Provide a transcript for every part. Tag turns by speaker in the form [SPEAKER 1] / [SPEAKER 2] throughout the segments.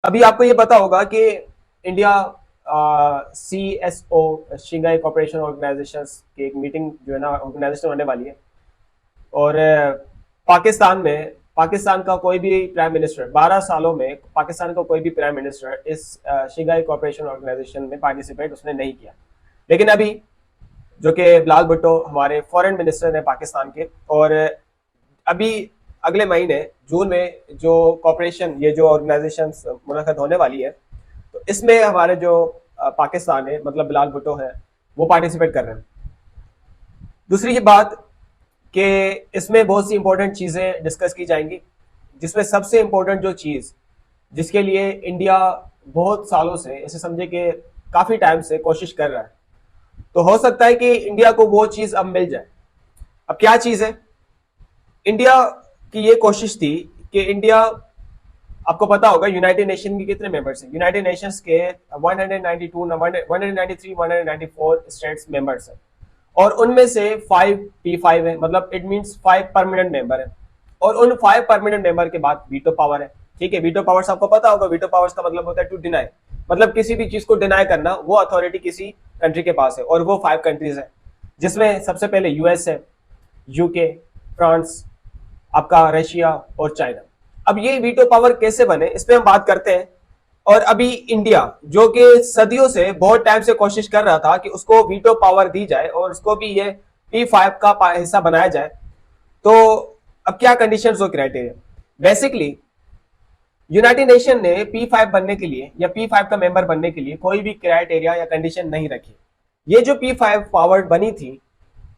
[SPEAKER 1] अभी आपको ये पता होगा कि India CSO Shanghai cooperation organisation की एक मीटिंग जो है ना ऑर्गेनाइजेशन होने वाली है। और पाकिस्तान का कोई भी प्राइम मिनिस्टर 12 सालों में पाकिस्तान का कोई भी प्राइम मिनिस्टर इस शंघाई कोऑपरेशन ऑर्गेनाइजेशन में पार्टिसिपेट उसने नहीं किया। लेकिन अभी जो कि बिलाल भुट्टो हमारे फॉरेन मिनिस्टर हैं पाकिस्तान के, और अभी अगले महीने जून में जो कॉपरेशन ये जो ऑर्गेनाइजेशन मुनक़द होने वाली है, तो इसमें हमारे जो पाकिस्तान है मतलब बिलाल भुट्टो है वो पार्टिसिपेट कर रहे हैं। दूसरी ये बात कि इसमें बहुत सी इंपॉर्टेंट चीज़ें डिस्कस की जाएंगी, जिसमें सबसे इंपॉर्टेंट जो चीज़ जिसके लिए इंडिया बहुत सालों से ऐसे समझे कि काफ़ी टाइम से कोशिश कर रहा है, तो हो सकता है कि इंडिया को वो चीज़ अब मिल जाए। अब क्या चीज़ है? इंडिया की ये कोशिश थी कि इंडिया, आपको पता होगा यूनाइटेड नेशन के कितने मेंबर्स हैं? यूनाइटेड नेशंस के 192 193 194 स्टेट्स मेंबर्स हैं, और उनमें से 5 P5 है, मतलब इट मींस 5 परमानेंट मेंबर है। और उन 5 परमानेंट मेंबर के बाद वीटो पावर है। ठीक है, वीटो पावर्स आपको पता होगा, वीटो पावर्स का मतलब होता है टू डिनाई, मतलब किसी भी चीज को डिनाई करना, वो अथॉरिटी किसी कंट्री के पास है, और वो 5 कंट्रीज है, जिसमें सबसे पहले यूएस है, यूके, फ्रांस, आपका रशिया और चाइना। अब ये वीटो पावर कैसे बने इस पे हम बात करते हैं। और अभी इंडिया जो कि सदियों से बहुत टाइम से कोशिश कर रहा था कि उसको वीटो पावर दी जाए और उसको भी ये P5 का हिस्सा बनाया जाए, तो अब क्या कंडीशंस और क्राइटेरिया? बेसिकली यूनाइटेड नेशन ने P5 बनने के लिए या P5 का मेंबर बनने के लिए कोई भी क्राइटेरिया या कंडीशन नहीं रखी। ये जो P5 पावर बनी थी,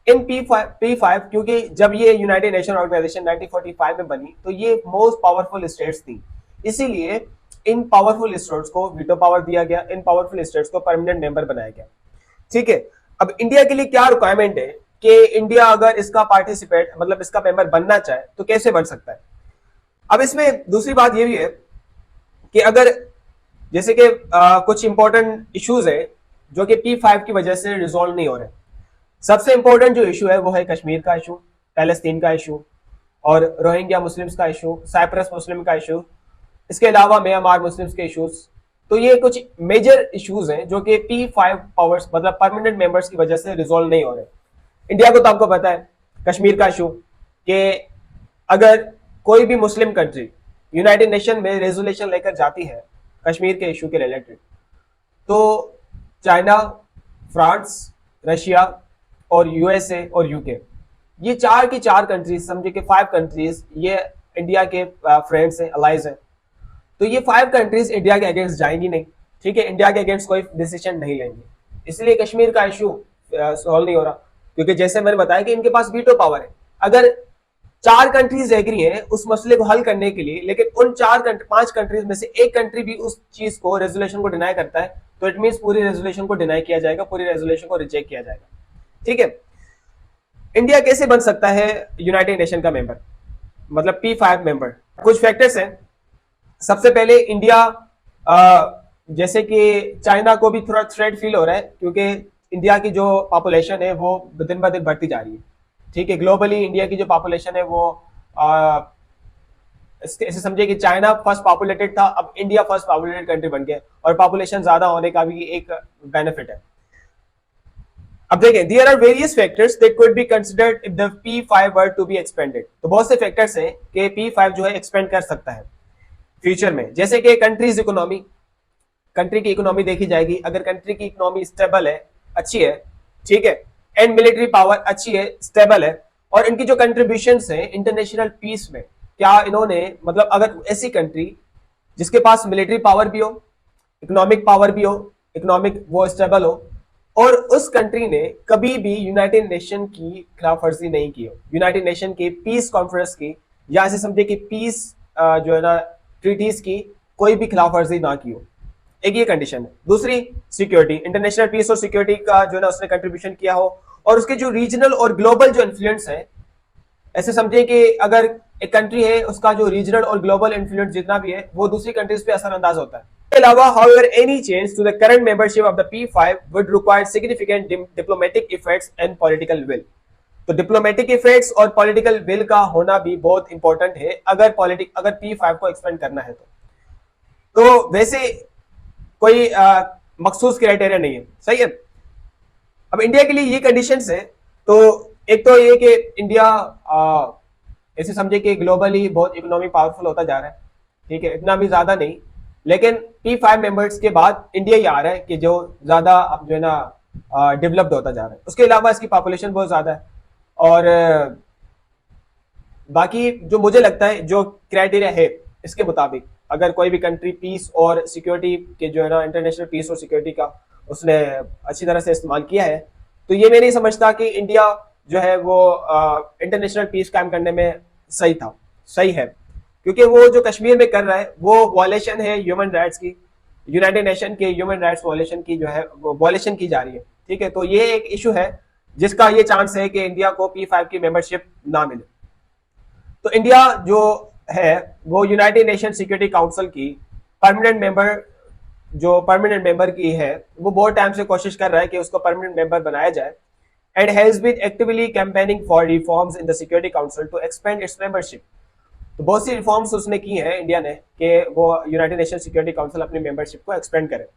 [SPEAKER 1] इन P5 क्योंकि जब ये यूनाइटेड नेशन ऑर्गेनाइजेशन 1945 में बनी तो ये मोस्ट पावरफुल स्टेट्स थी, इसीलिए इन पावरफुल स्टेट्स को वीटो पावर दिया गया, इन पावरफुल स्टेट्स को परमानेंट मेंबर बनाया गया। ठीक है, अब इंडिया के लिए क्या रिक्वायरमेंट है कि इंडिया अगर इसका पार्टिसिपेट मतलब इसका मेंबर बनना चाहे तो कैसे बन सकता है? अब इसमें दूसरी बात यह भी है कि अगर जैसे कि कुछ इंपॉर्टेंट इश्यूज है जो कि P5 की वजह से रिजोल्व नहीं हो रहे। सबसे इंपॉर्टेंट जो इशू है वो है कश्मीर का इशू, पैलेस्तीन का इशू, और रोहिंग्या मुस्लिम्स का इशू, साइप्रस मुस्लिम का इशू, इसके अलावा म्यांमार मुस्लिम्स के इश्यूज। तो ये कुछ मेजर इश्यूज हैं जो कि P5 पावर्स मतलब परमानेंट मेंबर्स की वजह से रिजोल्व नहीं हो रहे। इंडिया को तो आपको पता है कश्मीर का इशू, कि अगर कोई भी मुस्लिम कंट्री यूनाइटेड नेशन में रेजोल्यूशन लेकर जाती है कश्मीर के इशू के रिलेटेड, तो चाइना, फ्रांस, रशिया और यूएसए और यूके, ये चार की चार कंट्रीज, समझे कि 5 कंट्रीज ये इंडिया के फ्रेंड्स हैं, अलाइज हैं। तो ये 5 कंट्रीज इंडिया के अगेंस्ट जाएंगी नहीं। ठीक है, इंडिया के अगेंस्ट कोई डिसीजन नहीं लेंगे, इसलिए कश्मीर का इशू सॉल्व नहीं हो रहा, क्योंकि जैसे मैंने बताया कि इनके पास वीटो पावर है। अगर 4 कंट्रीज एग्री हैं उस मसले को हल करने के लिए, लेकिन उन 5 कंट्रीज में से एक कंट्री भी उस चीज को रेजोल्यूशन को डिनाई करता है, तो इट मीन पूरी रेजोल्यूशन को डिनाई किया जाएगा, पूरी रेजोल्यूशन को रिजेक्ट किया जाएगा। ठीक है, इंडिया कैसे बन सकता है यूनाइटेड नेशन का मेंबर मतलब P5 मेंबर? कुछ फैक्टर्स हैं। सबसे पहले इंडिया, जैसे कि चाइना को भी थोड़ा थ्रेट फील हो रहा है, क्योंकि इंडिया की जो पॉपुलेशन है वो दिन ब दिन बढ़ती जा रही है। ठीक है, ग्लोबली इंडिया की जो पॉपुलेशन है वो ऐसे समझिए कि चाइना फर्स्ट पॉपुलेटेड था, अब इंडिया फर्स्ट पॉपुलेटेड कंट्री बन गया, और पॉपुलेशन ज्यादा होने का भी एक बेनिफिट है। अब देखें, there are various factors that could be considered if the P5 were to be expanded. तो बहुत से फैक्टर्स हैं कि P5 जो है एक्सपेंड कर सकता है फ्यूचर में, जैसे कि कंट्रीज इकोनॉमी, कंट्री की इकोनॉमी देखी जाएगी। अगर कंट्री की इकोनॉमी स्टेबल है, अच्छी है, ठीक है, एंड मिलिट्री पावर अच्छी है, स्टेबल है, और इनकी जो कंट्रीब्यूशंस है इंटरनेशनल पीस में, क्या इन्होंने मतलब अगर ऐसी कंट्री जिसके पास मिलिट्री पावर भी हो, इकोनॉमिक पावर भी हो, इकोनॉमिक वो स्टेबल हो, और उस कंट्री ने कभी भी यूनाइटेड नेशन की खिलाफ वर्जी नहीं की हो, यूनाइटेड नेशन के पीस कॉन्फ्रेंस की, या ऐसे समझे कि पीस जो है ना ट्रीटीज की कोई भी खिलाफ वर्जी ना की हो, एक ये कंडीशन है। दूसरी, सिक्योरिटी, इंटरनेशनल पीस और सिक्योरिटी का जो है ना उसने कंट्रीब्यूशन किया हो, और उसके जो रीजनल और ग्लोबल जो इन्फ्लुएंस है, ऐसे समझिए कि अगर एक कंट्री है उसका जो रीजनल और ग्लोबल इन्फ्लुएंस जितना भी है वो दूसरी कंट्रीज पे असरअंदाज होता है। इसके अलावा however any change to the current membership of the P5 would require significant diplomatic effects and political will। तो डिप्लोमेटिक इफेक्ट्स और पॉलिटिकल विल का होना भी बहुत इंपॉर्टेंट है अगर P5 को एक्सपेंड करना है तो। तो वैसे कोई मखसूस क्राइटेरिया नहीं है, सही है। अब इंडिया के लिए ये कंडीशंस है, तो एक तो ये कि इंडिया ऐसे समझे कि ग्लोबली बहुत इकोनॉमी पावरफुल होता जा रहा है, ठीक है, इतना भी ज्यादा नहीं, लेकिन P5 मेंबर्स के बाद इंडिया ही आ रहा है कि जो ज्यादा अब जो है ना डेवलप्ड होता जा रहा है। उसके अलावा इसकी पॉपुलेशन बहुत ज्यादा है, और बाकी जो मुझे लगता है जो क्राइटेरिया है इसके मुताबिक अगर कोई भी कंट्री पीस और सिक्योरिटी के जो है ना इंटरनेशनल पीस और सिक्योरिटी का उसने अच्छी तरह से इस्तेमाल किया है, तो ये मैं नहीं समझता कि इंडिया जो है वो इंटरनेशनल पीस कायम करने में सही है, क्योंकि वो जो कश्मीर में कर रहा है वो वॉयलेशन है ह्यूमन राइट्स की, यूनाइटेड नेशन के ह्यूमन राइट्स वॉयलेशन की जो है वो वॉयलेशन की जा रही है, ठीक है। तो ये एक इशू है जिसका ये चांस है कि इंडिया को P5 की मेंबरशिप ना मिले। तो इंडिया जो है वो यूनाइटेड नेशन सिक्योरिटी काउंसिल की परमानेंट मेंबर जो परमानेंट मेंबर की है वो बहुत टाइम से कोशिश कर रहा है कि उसको परमानेंट मेंबर बनाया जाए, and has been actively campaigning for reforms in the security council to expand its membership. तो बहुत सी रिफॉर्म्स उसने की हैं इंडिया ने कि वो यूनाइटेड नेशन सिक्योरिटी काउंसिल अपनी मेंबरशिप को एक्सपेंड करे।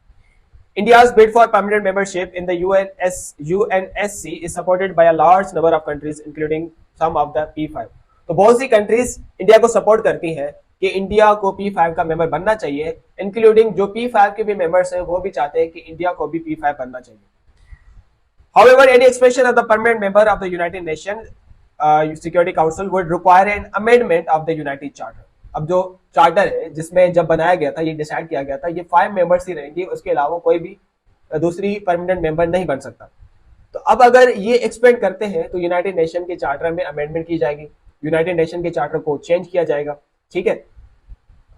[SPEAKER 1] India's bid for permanent membership in the UNSC is supported by a large number of countries, including some of the P5. तो बहुत सी कंट्रीज इंडिया को सपोर्ट करती हैं कि इंडिया को P5 का मेंबर बनना चाहिए, इंक्लूडिंग जो P5 के भी मेंबर्स हैं वो भी चाहते हैं कि इंडिया को भी P5 बनना चाहिए। However, any expansion of the permanent member of the United Nations Security Council would require an amendment of the United Charter. अब जो चार्टर है जिसमें जब बनाया गया था ये डिसाइड किया गया था ये 5 मेंबर्स ही रहेंगे, उसके अलावा कोई भी दूसरी परमानेंट मेंबर नहीं बन सकता। तो अब अगर ये एक्सपेंड करते हैं तो यूनाइटेड नेशन के चार्टर में अमेंडमेंट की जाएगी, यूनाइटेड नेशन के चार्टर को चेंज किया जाएगा, ठीक है,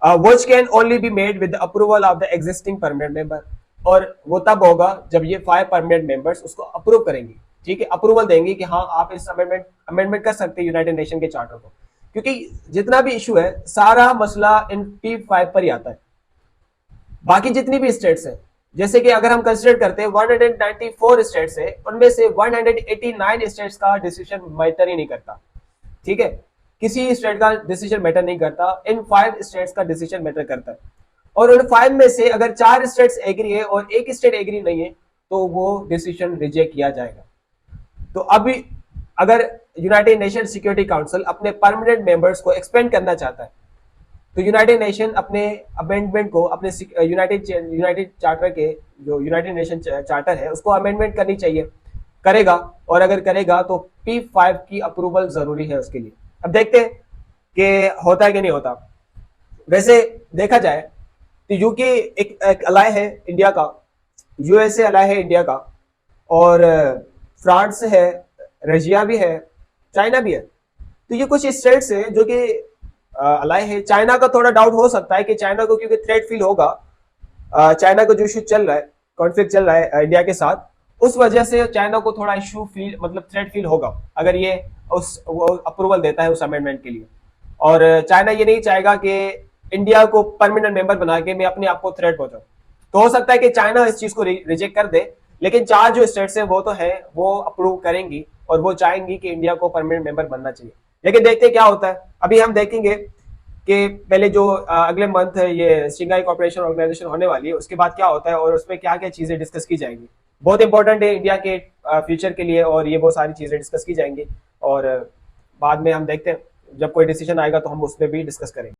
[SPEAKER 1] which can only be made with the approval of the existing permanent member. और वो तब होगा जब ये 5 परमानेंट मेंबर्स उसको अप्रूव करेंगे, ठीक है, अप्रूवल देंगे कि हाँ आप इस अमेंडमेंट कर सकते हैं यूनाइटेड नेशन के चार्टर को, क्योंकि जितना भी इशू है सारा मसला इन P5 पर ही आता है। बाकी जितनी भी स्टेट्स हैं, जैसे कि अगर हम कंसिडर करते हैं 194 स्टेट्स है, उनमें से 189 स्टेट्स का डिसीजन मैटर ही नहीं करता, ठीक है, किसी स्टेट का डिसीजन मैटर नहीं करता, इन 5 स्टेट्स का डिसीजन मैटर करता है। और उन 5 में से अगर 4 स्टेट्स एग्री है और एक स्टेट एग्री नहीं है तो वो डिसीजन रिजेक्ट किया जाएगा। तो अभी अगर यूनाइटेड नेशन सिक्योरिटी काउंसिल अपने परमानेंट मेंबर्स को एक्सपेंड करना चाहता है तो यूनाइटेड नेशन अपने अमेंडमेंट को अपने यूनाइटेड चार्टर के जो यूनाइटेड नेशन चार्टर है उसको अमेंडमेंट करनी चाहिए, करेगा, और अगर करेगा तो P5 की अप्रूवल जरूरी है उसके लिए। अब देखते हैं कि होता है कि नहीं होता। वैसे देखा जाए तो यूके एक अलाय है इंडिया का, यूएसए अलाय है इंडिया का, और फ्रांस है, रशिया भी है, चाइना भी है। तो ये कुछ स्टेट्स हैं जो कि अलाय है। चाइना का थोड़ा डाउट हो सकता है कि चाइना को क्योंकि थ्रेट फील होगा, चाइना का जो इशू चल रहा है, कॉन्फ्लिक्ट चल रहा है इंडिया के साथ, उस वजह से चाइना को थोड़ा इशू फील मतलब थ्रेट फील होगा अगर ये उस अप्रूवल देता है उस अमेंडमेंट के लिए। और चाइना ये नहीं चाहेगा कि इंडिया को परमानेंट मेंबर बना के मैं अपने आप को थ्रेट पहुंचाऊं। तो हो सकता है कि चाइना इस चीज को रिजेक्ट कर दे, लेकिन 4 जो स्टेट्स हैं वो तो है वो अप्रूव करेंगी और वो चाहेंगी कि इंडिया को परमानेंट मेंबर बनना चाहिए। लेकिन देखते हैं क्या होता है। अभी हम देखेंगे कि पहले जो अगले मंथ है ये शंघाई कोऑपरेशन ऑर्गेनाइजेशन होने वाली है, उसके बाद क्या होता है और उसमें क्या क्या चीजें डिस्कस की जाएंगी। बहुत इंपॉर्टेंट है इंडिया के फ्यूचर के लिए, और ये बहुत सारी चीजें डिस्कस की जाएंगी, और बाद में हम देखते हैं जब कोई डिसीजन आएगा तो हम उसमें भी डिस्कस करेंगे।